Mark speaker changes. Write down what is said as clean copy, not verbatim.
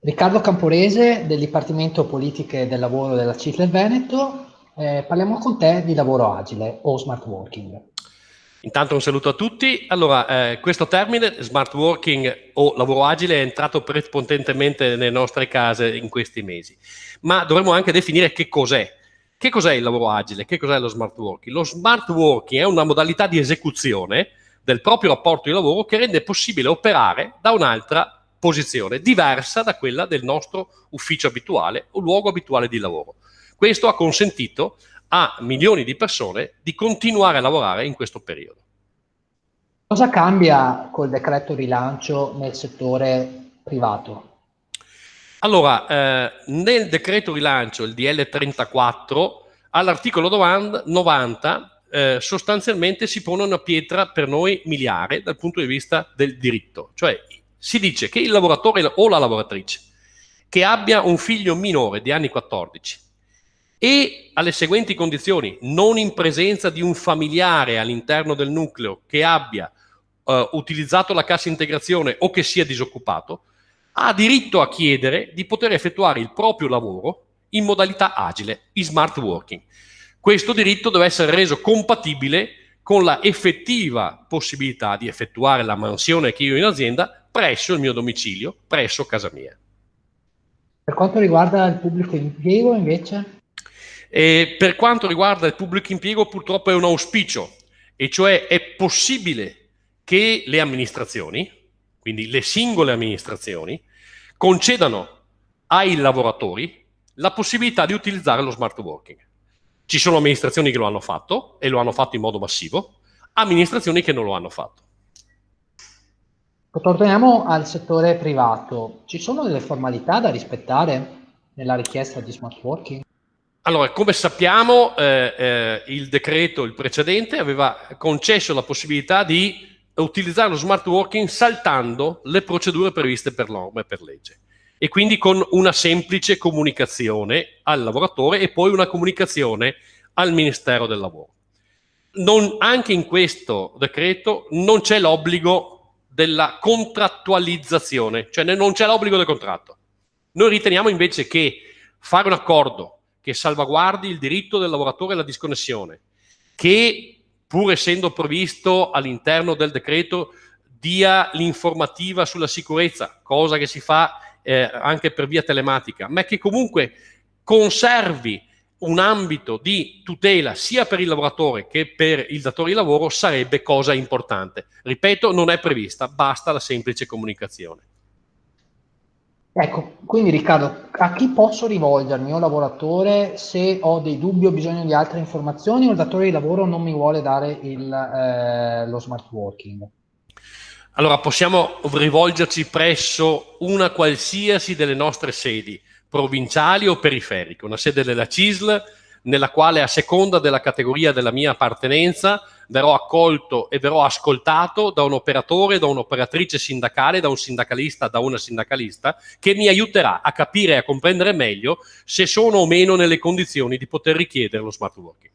Speaker 1: Riccardo Camporese del Dipartimento Politiche del Lavoro della CISL Veneto. Parliamo con te di lavoro agile o smart working.
Speaker 2: Intanto un saluto a tutti. Allora, questo termine, smart working o lavoro agile, è entrato prepotentemente nelle nostre case in questi mesi. Ma dovremmo anche definire che cos'è. Che cos'è il lavoro agile? Che cos'è lo smart working? Lo smart working è una modalità di esecuzione del proprio rapporto di lavoro che rende possibile operare da un'altra posizione, diversa da quella del nostro ufficio abituale o luogo abituale di lavoro. Questo ha consentito a milioni di persone di continuare a lavorare in questo periodo.
Speaker 1: Cosa cambia col decreto rilancio nel settore privato?
Speaker 2: Allora, nel decreto rilancio, il DL 34, all'articolo 90, sostanzialmente si pone una pietra per noi miliare dal punto di vista del diritto. Cioè si dice che il lavoratore o la lavoratrice che abbia un figlio minore di anni 14 e alle seguenti condizioni, non in presenza di un familiare all'interno del nucleo che abbia utilizzato la cassa integrazione o che sia disoccupato, ha diritto a chiedere di poter effettuare il proprio lavoro in modalità agile, in smart working. Questo diritto deve essere reso compatibile con la effettiva possibilità di effettuare la mansione che io ho in azienda presso il mio domicilio, presso casa mia.
Speaker 1: Per quanto riguarda il pubblico impiego, invece?
Speaker 2: E per quanto riguarda il pubblico impiego, purtroppo è un auspicio, e cioè è possibile che le amministrazioni, quindi le singole amministrazioni, concedano ai lavoratori la possibilità di utilizzare lo smart working. Ci sono amministrazioni che lo hanno fatto e lo hanno fatto in modo massivo, amministrazioni che non lo hanno fatto.
Speaker 1: Torniamo al settore privato. Ci sono delle formalità da rispettare nella richiesta di smart working?
Speaker 2: Allora, come sappiamo, il decreto, il precedente, aveva concesso la possibilità di utilizzare lo smart working saltando le procedure previste per norma e per legge, e quindi con una semplice comunicazione al lavoratore e poi una comunicazione al Ministero del Lavoro. Anche in questo decreto non c'è l'obbligo della contrattualizzazione, cioè non c'è l'obbligo del contratto. Noi riteniamo invece che fare un accordo che salvaguardi il diritto del lavoratore alla disconnessione, che pur essendo previsto all'interno del decreto dia l'informativa sulla sicurezza, cosa che si fa anche per via telematica, ma che comunque conservi un ambito di tutela sia per il lavoratore che per il datore di lavoro, sarebbe cosa importante. Ripeto, non è prevista, basta la semplice comunicazione.
Speaker 1: Ecco, quindi Riccardo, a chi posso rivolgermi, io lavoratore, se ho dei dubbi o bisogno di altre informazioni o il datore di lavoro non mi vuole dare lo smart working?
Speaker 2: Allora, possiamo rivolgerci presso una qualsiasi delle nostre sedi, provinciali o periferiche, una sede della CISL, nella quale a seconda della categoria della mia appartenenza verrò accolto e verrò ascoltato da un operatore, da un'operatrice sindacale, da un sindacalista, da una sindacalista, che mi aiuterà a capire e a comprendere meglio se sono o meno nelle condizioni di poter richiedere lo smart working.